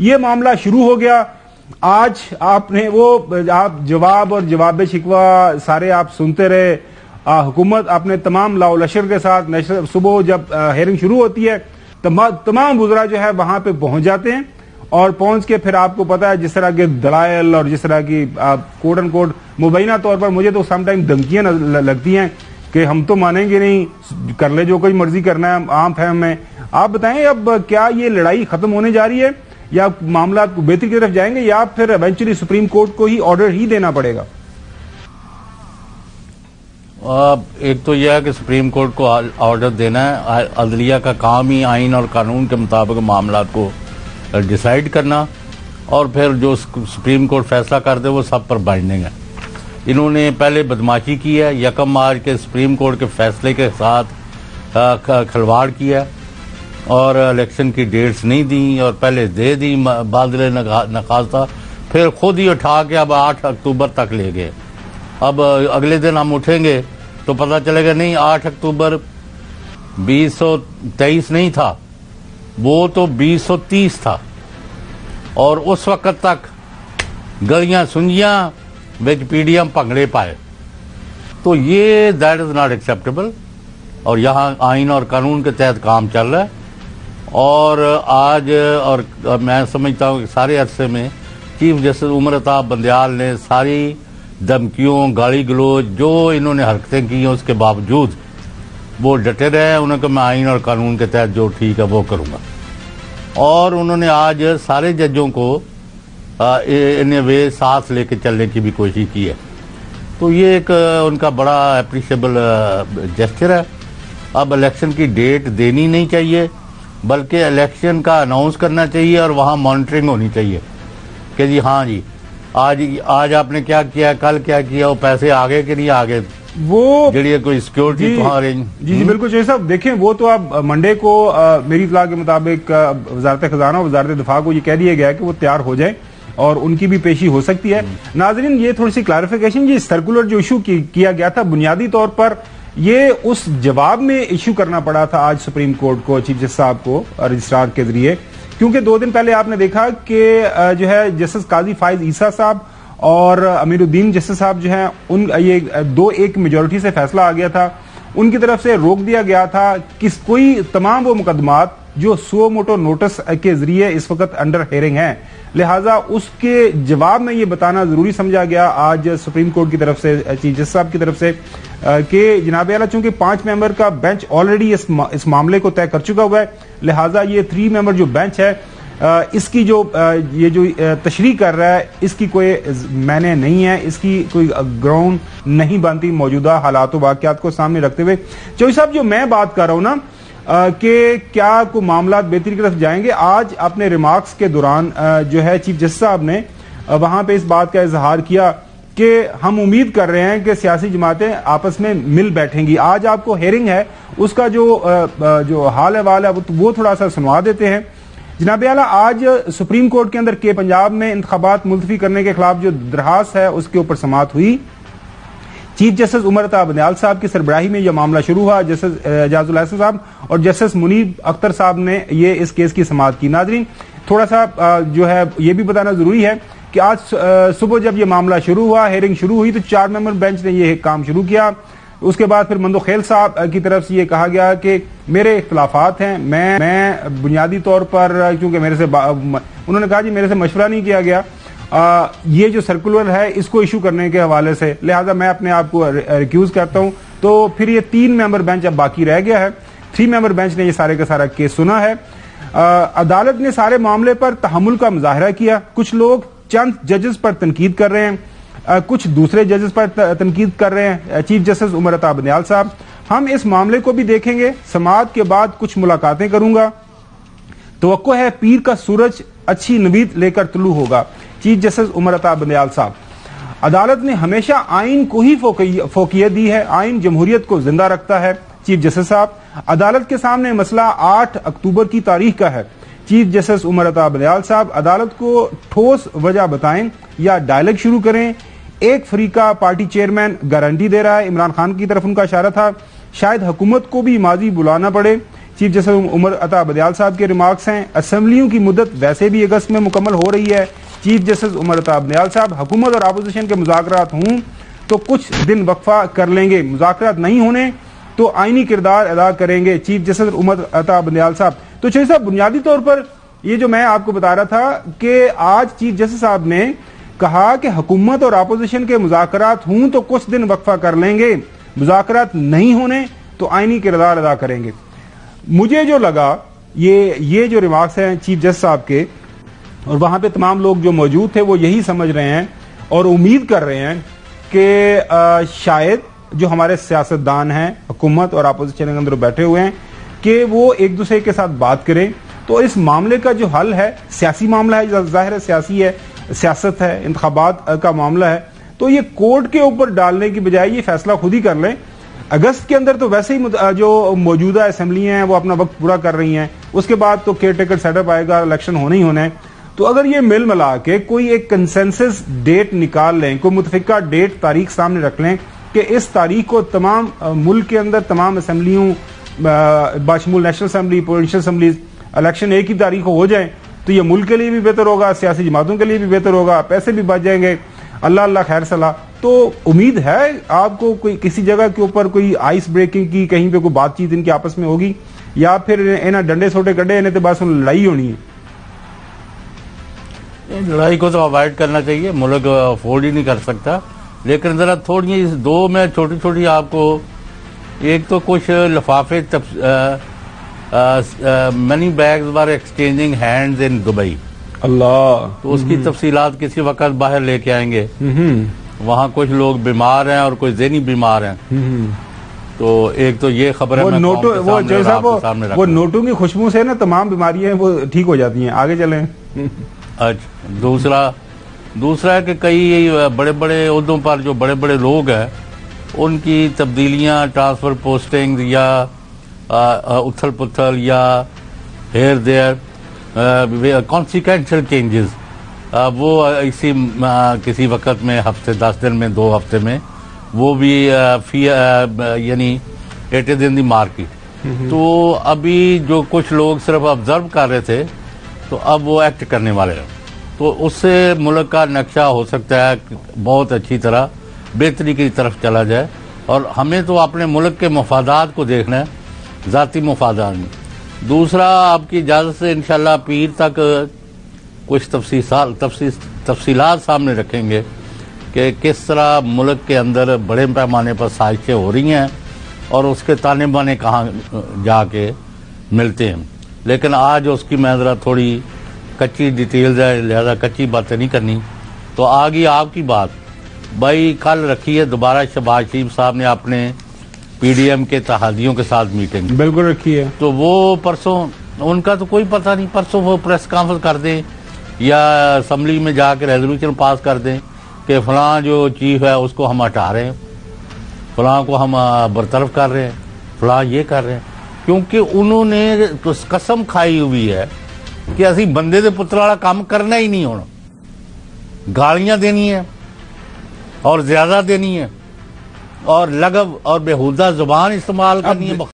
ये मामला शुरू हो गया। आज आपने आप जवाब और जवाब शिकवा सारे आप सुनते रहे। हुकूमत अपने तमाम लाओ लश्कर के साथ सुबह जब हेयरिंग शुरू होती है तमाम वुज़रा जो है वहां पे पहुंच जाते हैं और पहुंच के फिर आपको पता है जिस तरह के दलाइल और जिस तरह की कोट एंड कोट मुबैना तौर पर मुझे तो समटाइम धमकियां लगती हैं कि हम तो मानेंगे नहीं, कर ले जो कोई मर्जी करना है, आम फहम में। आप बताएं अब क्या ये लड़ाई खत्म होने जा रही है या मामला बेहतरी की तरफ जाएंगे या फिर एवेंचुअली सुप्रीम कोर्ट को ही ऑर्डर ही देना पड़ेगा? एक तो यह है कि सुप्रीम कोर्ट को ऑर्डर देना है। अदलिया का काम ही आइन और कानून के मुताबिक मामला को डिसाइड करना और फिर जो सुप्रीम कोर्ट फैसला कर दे वो सब पर बाइंडिंग है। इन्होंने पहले बदमाशी की है, 1 मार्च के सुप्रीम कोर्ट के फैसले के साथ खिलवाड़ किया और इलेक्शन की डेट्स नहीं दी और पहले दे दी बादल नखास्ता, फिर खुद ही उठा के अब 8 अक्टूबर तक ले गए। अब अगले दिन हम उठेंगे तो पता चलेगा नहीं 8 अक्टूबर 2023 नहीं था, वो तो 2030 था और उस वक्त तक गलियां सुंजियां विच पीडीएम भंगड़े पाए। तो ये दैट इज नॉट एक्सेप्टेबल और यहाँ आइन और कानून के तहत काम चल रहा है। और आज और मैं समझता हूँ कि सारे अरसे में चीफ जस्टिस उमर अताब बंदयाल ने सारी धमकियों गाली गलोच जो इन्होंने हरकतें की हैं उसके बावजूद वो डटे रहे। उन्होंने कहा मैं आइन और कानून के तहत जो ठीक है वो करूंगा और उन्होंने आज सारे जजों को इन वे साथ लेके चलने की भी कोशिश की है। तो ये एक उनका बड़ा अप्रिशिएबल जेस्चर है। अब इलेक्शन की डेट देनी नहीं चाहिए बल्कि इलेक्शन का अनाउंस करना चाहिए और वहां मॉनिटरिंग होनी चाहिए कि जी हाँ जी आज आपने क्या किया, कल क्या किया, वो पैसे आगे कि नहीं आगे, वो जरिए कोई सिक्योरिटी तो अरेंज। जी बिल्कुल चाहिए साहब। देखें वो तो आप मंडे को मेरी इत्तला के मुताबिक वजारत खजाना और वजारत दिफा को ये कह दिया गया है कि वो तैयार हो जाए और उनकी भी पेशी हो सकती है। नाजरीन ये थोड़ी सी क्लैरिफिकेशन, ये सर्कुलर जो इशू किया गया था बुनियादी तौर पर ये उस जवाब में इशू करना पड़ा था आज सुप्रीम कोर्ट को चीफ जस्टिस साहब को रजिस्ट्रार के जरिए, क्योंकि 2 दिन पहले आपने देखा कि जो है जस्टिस काजी फाइज ईसा साहब और अमीरुद्दीन जस्टिस साहब जो हैं उन ये 2-1 मेजोरिटी से फैसला आ गया था, उनकी तरफ से रोक दिया गया था कि कोई तमाम वो मुकदमात जो सुओ मोटो नोटिस के जरिए इस वक्त अंडर हेयरिंग है, लिहाजा उसके जवाब में ये बताना जरूरी समझा गया आज सुप्रीम कोर्ट की तरफ से चीफ जस्टिस साहब की तरफ से कि जनाब आला चूंकि 5 मेंबर का बेंच ऑलरेडी इस मामले को तय कर चुका हुआ है, लिहाजा ये 3 मेंबर जो बेंच है इसकी जो ये जो तशरीह कर रहा है इसकी कोई मैंने नहीं है, इसकी कोई ग्राउंड नहीं बनती मौजूदा हालात वाकयात को सामने रखते हुए। चौधरी साहब जो मैं बात कर रहा हूं ना कि क्या को मामला बेहतरी की तरफ जाएंगे, आज अपने रिमार्क्स के दौरान जो है चीफ जस्टिस साहब ने वहां पे इस बात का इजहार किया कि हम उम्मीद कर रहे हैं कि सियासी जमातें आपस में मिल बैठेंगी। आज आपको हेयरिंग है उसका जो हाल अहवाल है वो थोड़ा सा सुनवा देते हैं। जनाब आला आज सुप्रीम कोर्ट के अंदर के पंजाब में इंतखाबात मुलतवी करने के खिलाफ जो दरखास्त है उसके ऊपर समाअत हुई। चीफ जस्टिस उमर अताब बंदयाल साहब की सरबराही में यह मामला शुरू हुआ। जस्टिस एजाजुल हसन साहब और जस्टिस मुनीब अख्तर साहब ने इस केस की समाअत की। नाजरीन थोड़ा सा जो है ये भी बताना जरूरी है कि आज सुबह जब यह मामला शुरू हुआ, हेयरिंग शुरू हुई, तो 4 मेंबर बेंच ने यह काम शुरू किया। उसके बाद फिर मंदो खेल साहब की तरफ से ये कहा गया कि मेरे इख्तलाफात हैं, मैं बुनियादी तौर पर क्योंकि मेरे से उन्होंने कहा जी मेरे से मशवरा नहीं किया गया ये जो सर्कुलर है इसको इशू करने के हवाले से, लिहाजा मैं अपने आप को रिक्यूज करता हूं। तो फिर ये 3 मेंबर बेंच अब बाकी रह गया है। 3 मेंबर बेंच ने ये सारे का सारा केस सुना है। अदालत ने सारे मामले पर तहम्मुल का मुजाहरा किया। कुछ लोग चंद जजेस पर तनकीद कर रहे हैं, कुछ दूसरे जजेस पर तनकीद कर रहे हैं। चीफ जस्टिस उमर अताब बंदयाल साहब, हम इस मामले को भी देखेंगे, समाअत के बाद कुछ मुलाकातें करूंगा, तवक्को है पीर का सूरज अच्छी नवीद लेकर तुलू होगा। चीफ जस्टिस उमर अताब बंदयाल साहब, अदालत ने हमेशा आइन को ही फोकियत दी है, आइन जमहूरियत को जिंदा रखता है। चीफ जस्टिस साहब, अदालत के सामने मसला 8 अक्टूबर की तारीख का है। चीफ जस्टिस उमर अताब बंदयाल साहब, अदालत को ठोस वजह बताएं या डायलॉग शुरू करें। एक फरीका पार्टी चेयरमैन गारंटी दे रहा है, इमरान खान की तरफ उनका इशारा था, शायद हुकूमत को भी माजी बुलाना पड़े चीफ जस्टिस उमर अता बदियाल साहब के रिमार्क्स हैं, असेंबलियों की मुद्दत वैसे भी अगस्त में मुकम्मल हो रही है। चीफ जस्टिस उमर अता बदियाल साहब, हुकूमत और अपोजिशन के मुज़ाकरात हों तो कुछ दिन वक्फा कर लेंगे, मुज़ाकरात नहीं होने तो आईनी किरदार अदा करेंगे, चीफ जस्टिस उमर अता बदियाल साहब। तो चौधरी साहब, बुनियादी तौर पर ये जो मैं आपको बता रहा था कि आज चीफ जस्टिस साहब ने कहा कि हुकूमत और अपोजिशन के मुज़ाकरात हों तो कुछ दिन वक्फा कर लेंगे, मुज़ाकरात नहीं होने तो आईनी किरदार अदा करेंगे। मुझे जो लगा ये जो रिमार्क्स हैं चीफ जस्टिस साहब के, और वहां पे तमाम लोग जो मौजूद थे वो यही समझ रहे हैं और उम्मीद कर रहे हैं कि शायद जो हमारे सियासतदान हैं, हुकूमत और अपोजिशन के अंदर बैठे हुए हैं, कि वो एक दूसरे के साथ बात करें तो इस मामले का जो हल है, सियासी मामला है, जाहिर है सियासी है, सियासत है, इंतखाबात का मामला है, तो ये कोर्ट के ऊपर डालने की बजाय ये फैसला खुद ही कर लें। अगस्त के अंदर तो वैसे ही जो मौजूदा असेंबली हैं वो अपना वक्त पूरा कर रही हैं, उसके बाद तो केयर टेकर सेटअप आएगा, इलेक्शन होने ही होने हैं। तो अगर ये मिल मिला के कोई एक कंसेंसस डेट निकाल लें, कोई मुतफिका डेट तारीख सामने रख लें कि इस तारीख को तमाम मुल्क के अंदर तमाम असेंबलियों बाशमूल national assembly, provincial assembly election एक ही तारीख को हो जाए तो ये मुल्क के लिए भी बेहतर होगा, सियासी जमातों के लिए भी बेहतर होगा, पैसे भी बच जाएंगे, अल्लाह अल्लाह खैर सलाह। तो उम्मीद है आपको कोई किसी जगह के ऊपर कोई आइस ब्रेकिंग की कहीं पे कोई बातचीत इनकी आपस में होगी, या फिर इन्हें डंडे छोटे गड्ढे इन्हें तो बस लड़ाई होनी है? लड़ाई को तो अवॉइड करना चाहिए, मुल्क अफोर्ड ही नहीं कर सकता। लेकिन जरा थोड़ी इस दो में छोटी छोटी आपको, एक तो कुछ लिफाफे money bags were exchanging hands in Dubai, अल्लाह, तो उसकी तफसीलात किसी वक्त बाहर लेके आएंगे। वहाँ कुछ लोग बीमार हैं और कुछ ज़हनी बीमार हैं, तो एक तो ये खबर है, वो नोटों की खुशबू से ना तमाम बीमारियां वो ठीक हो जाती हैं। आगे चलें। अच्छा, दूसरा है कि कई बड़े बड़े ओहदों पर जो बड़े बड़े लोग हैं उनकी तब्दीलियां, ट्रांसफर पोस्टिंग या उथल पुथल या हेयर देयर कॉन्सिक्वेंशियल चेंजेस, वो इसी किसी वक्त में हफ्ते 10 दिन में 2 हफ्ते में वो भी यानी it is in the market. तो अभी जो कुछ लोग सिर्फ ऑब्जर्व कर रहे थे तो अब वो एक्ट करने वाले हैं, तो उससे मुल्क का नक्शा हो सकता है बहुत अच्छी तरह बेहतरी की तरफ चला जाए। और हमें तो अपने मुल्क के मफादात को देखना है, ज़ाती मफादात में। दूसरा, आपकी इजाज़त से इंशाल्लाह पीर तक कुछ तफसीलात सामने रखेंगे कि किस तरह मुल्क के अंदर बड़े पैमाने पर साजिशें हो रही हैं और उसके ताने बाने कहाँ जाके मिलते हैं। लेकिन आज उसकी मैं ज़रा थोड़ी कच्ची डिटेल्स है, लिहाजा कच्ची बातें नहीं करनी। तो आ गई आपकी बात भाई, कल रखी है दोबारा शहबाज शरीफ साहब ने अपने पीडीएम के तहादियों के साथ मीटिंग, बिल्कुल रखी है। तो वो परसों, उनका तो कोई पता नहीं, परसों वो प्रेस कॉन्फ्रेंस कर दें या असम्बली में जाकर रेजोल्यूशन पास कर दें कि फलां जो चीफ है उसको हम हटा रहे हैं, फलां को हम बरतरफ कर रहे हैं, फलां ये कर रहे हैं, क्योंकि उन्होंने तो कसम खाई हुई है कि असी बंदे दे पुत्र वाला काम करना ही नहीं होना, गालियां देनी है और ज्यादा देनी है और लगव और बेहुदा जुबान इस्तेमाल करनी है।